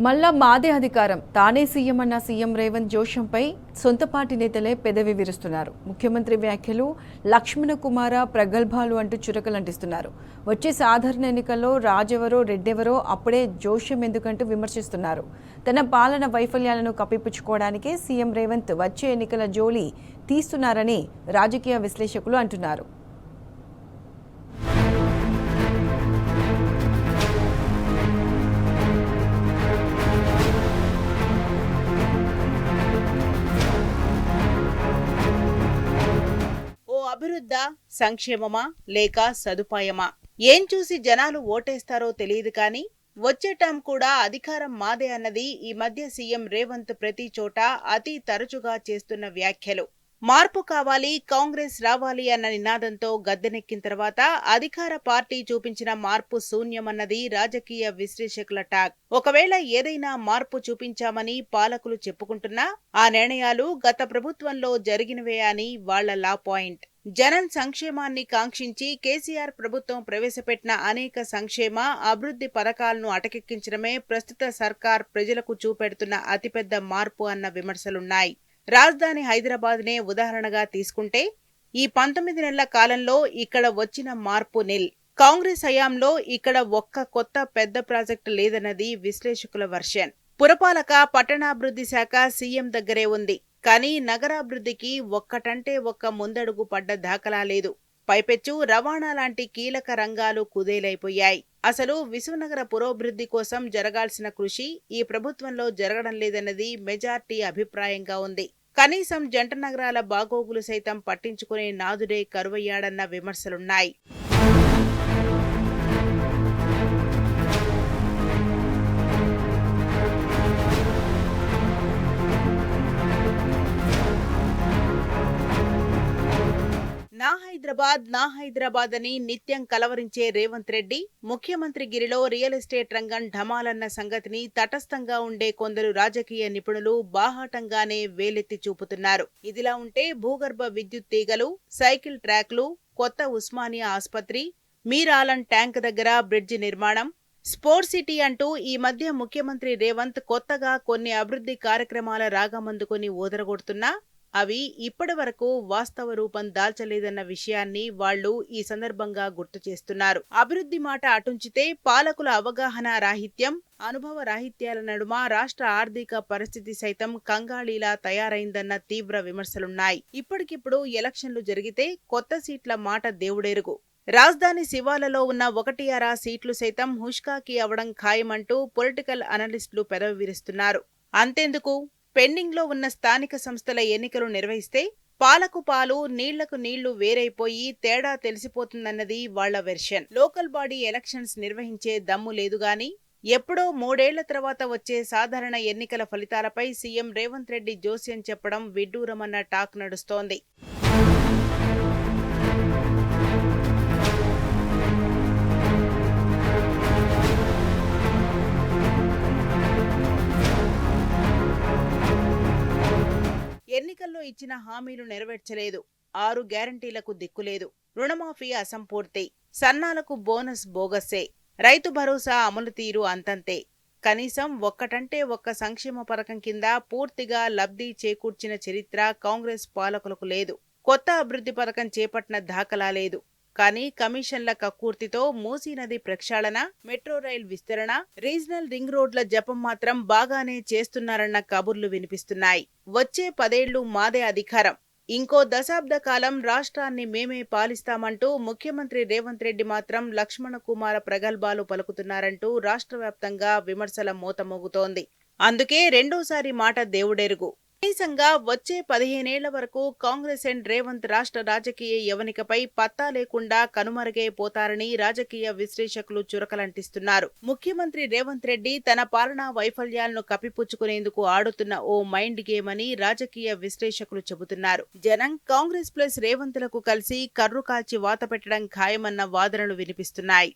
మళ్ళా మాదే అధికారం తానే సీఎం అన్న సీఎం రేవంత్ జోషంపై సొంత పార్టీ నేతలే పెదవి విరుస్తున్నారు. ముఖ్యమంత్రి వ్యాఖ్యలు లక్ష్మణ కుమార ప్రగల్భాలు అంటూ చురకలంటిస్తున్నారు. వచ్చే సాధారణ ఎన్నికల్లో రాజెవరో రెడ్డెవరో అప్పుడే జోషం ఎందుకంటూ విమర్శిస్తున్నారు. తన పాలన వైఫల్యాలను కప్పిపుచ్చుకోవడానికే సీఎం రేవంత్ వచ్చే ఎన్నికల జోలి తీస్తున్నారని రాజకీయ విశ్లేషకులు అంటున్నారు. అభివృద్ధ సంక్షేమమా లేక సదుపాయమా ఏం చూసి జనాలు ఓటేస్తారో తెలియదు కానీ వచ్చే టర్మ్ కూడా అధికారం మాదే అన్నది ఈ మధ్య సీఎం రేవంత్ ప్రతి చోట అతి తరచుగా చేస్తున్న వ్యాఖ్యలు. మార్పు కావాలి, కాంగ్రెస్ రావాలి అన్న నినాదంతో గద్దెనెక్కిన తర్వాత అధికార పార్టీ చూపించిన మార్పు శూన్యమన్నది రాజకీయ విశ్లేషకుల టాక్. ఒకవేళ ఏదైనా మార్పు చూపించామని పాలకులు చెప్పుకుంటున్నా ఆ నిర్ణయాలు గత ప్రభుత్వంలో జరిగినవే అని వాళ్ల లా పాయింట్. జనం సంక్షేమాన్ని కాంక్షించి కేసీఆర్ ప్రభుత్వం ప్రవేశపెట్టిన అనేక సంక్షేమ అభివృద్ధి పథకాలను అటకెక్కించడమే ప్రస్తుత సర్కార్ ప్రజలకు చూపెడుతున్న అతిపెద్ద మార్పు అన్న విమర్శలున్నాయి. రాజధాని హైదరాబాద్ నే ఉదాహరణగా తీసుకుంటే ఈ 19 నెలల కాలంలో ఇక్కడ వచ్చిన మార్పు నిల్. కాంగ్రెస్ హయాంలో ఇక్కడ ఒక్క కొత్త పెద్ద ప్రాజెక్టు లేదన్నది విశ్లేషకుల వర్షన్. పురపాలక పట్టణాభివృద్ధి శాఖ సీఎం దగ్గరే ఉంది, కానీ నగరాభివృద్ధికి ఒక్కటంటే ఒక్క ముందడుగు పడ్డ దాఖలా లేదు. పైపెచ్చు రవాణా లాంటి కీలక రంగాలు కుదేలైపోయాయి. అసలు విశ్వనగర పురోభివృద్ధి కోసం జరగాల్సిన కృషి ఈ ప్రభుత్వంలో జరగడం లేదన్నది మెజార్టీ అభిప్రాయంగా ఉంది. కనీసం జంట నగరాల బాగోగులు సైతం పట్టించుకునే నాదుడే కరువయ్యాడన్న విమర్శలున్నాయి. నా హైదరాబాద్ అని నిత్యం కలవరించే రేవంత్ రెడ్డి ముఖ్యమంత్రి గిరిలో రియల్ ఎస్టేట్ రంగం ఢమాలన్న సంగతిని తటస్థంగా ఉండే కొందరు రాజకీయ నిపుణులు బాహాటంగానే వేలెత్తి చూపుతున్నారు. ఇదిలా ఉంటే భూగర్భ విద్యుత్ తీగలు, సైకిల్ ట్రాక్లు, కొత్త ఉస్మానియా ఆసుపత్రి, మీరాలన్ ట్యాంక్ దగ్గర బ్రిడ్జి నిర్మాణం, స్పోర్ట్స్ సిటీ అంటూ ఈ మధ్య ముఖ్యమంత్రి రేవంత్ కొత్తగా కొన్ని అభివృద్ధి కార్యక్రమాల రాగమందుకొని ఊదరగొడుతున్నా అవి ఇప్పటి వరకు వాస్తవ రూపం దాల్చలేదన్న విషయాన్ని వాళ్లు ఈ సందర్భంగా గుర్తు చేస్తున్నారు. అభివృద్ధి మాట అటుంచితే పాలకుల అవగాహన రాహిత్యం, అనుభవ రాహిత్యాల నడుమ రాష్ట్ర ఆర్థిక పరిస్థితి సైతం కంగాళీలా తయారైందన్న తీవ్ర విమర్శలున్నాయి. ఇప్పటికిప్పుడు ఎలక్షన్లు జరిగితే కొత్త సీట్ల మాట దేవుడెరుగు. రాజధాని శివాలలో ఉన్న 1-6 సీట్లు సైతం హుష్కాకి అవడం ఖాయమంటూ పొలిటికల్ అనలిస్టులు పెదవి విరుస్తున్నారు. అంతెందుకు, పెండింగ్ లో ఉన్న స్థానిక సంస్థల ఎన్నికలు నిర్వహిస్తే పాలకు పాలు నీళ్లకు నీళ్లు వేరైపోయి తేడా తెలిసిపోతుందన్నది వాళ్ల వెర్షన్. లోకల్ బాడీ ఎలక్షన్స్ నిర్వహించే దమ్ము లేదుగాని ఎప్పుడో 3 ఏళ్ల తర్వాత వచ్చే సాధారణ ఎన్నికల ఫలితాలపై సీఎం రేవంత్ రెడ్డి జోస్యం చెప్పడం విడ్డూరమన్న టాక్ నడుస్తోంది. ఎన్నికల్లో ఇచ్చిన హామీలు నెరవేర్చలేదు, 6 గ్యారంటీలకు దిక్కులేదు, రుణమాఫీ అసంపూర్తి, సన్నాలకు బోనస్ బోగస్సే, రైతు భరోసా అమలు తీరు అంతంతే. కనీసం ఒక్కటంటే ఒక్క సంక్షేమ పథకం కింద పూర్తిగా లబ్ధి చేకూర్చిన చరిత్ర కాంగ్రెస్ పాలకులకు లేదు. కొత్త అభివృద్ధి పథకం చేపట్టిన దాఖలా లేదు. కానీ కమిషన్ల కక్కుర్తితో మూసీ నది ప్రక్షాళన, మెట్రో రైల్ విస్తరణ, రీజనల్ రింగ్ రోడ్ల జపం మాత్రం బాగానే చేస్తున్నారన్న కబుర్లు వినిపిస్తున్నాయి. వచ్చే 10 ఏళ్లు మాదే అధికారం, ఇంకో దశాబ్ద కాలం రాష్ట్రాన్ని మేమే పాలిస్తామంటూ ముఖ్యమంత్రి రేవంత్ రెడ్డి మాత్రం లక్ష్మణ కుమార ప్రగల్భాలు పలుకుతున్నారంటూ రాష్ట్ర వ్యాప్తంగా విమర్శల మోత మోగుతోంది. అందుకే రెండోసారి మాట దేవుడెరుగు. కనీసంగా వచ్చే 15 ఏళ్ల వరకు కాంగ్రెస్ అండ్ రేవంత్ రాష్ట్ర రాజకీయ యవనికపై పత్తా లేకుండా కనుమరుగైపోతారని రాజకీయ విశ్లేషకులు చురకలంటిస్తున్నారు. ముఖ్యమంత్రి రేవంత్ రెడ్డి తన పాలనా వైఫల్యాలను కప్పిపుచ్చుకునేందుకు ఆడుతున్న ఓ మైండ్ గేమ్ అని రాజకీయ విశ్లేషకులు చెబుతున్నారు. జనం కాంగ్రెస్ ప్లస్ రేవంత్లకు కలిసి కర్రు కాల్చి వాత పెట్టడం ఖాయమన్న వాదనలు వినిపిస్తున్నాయి.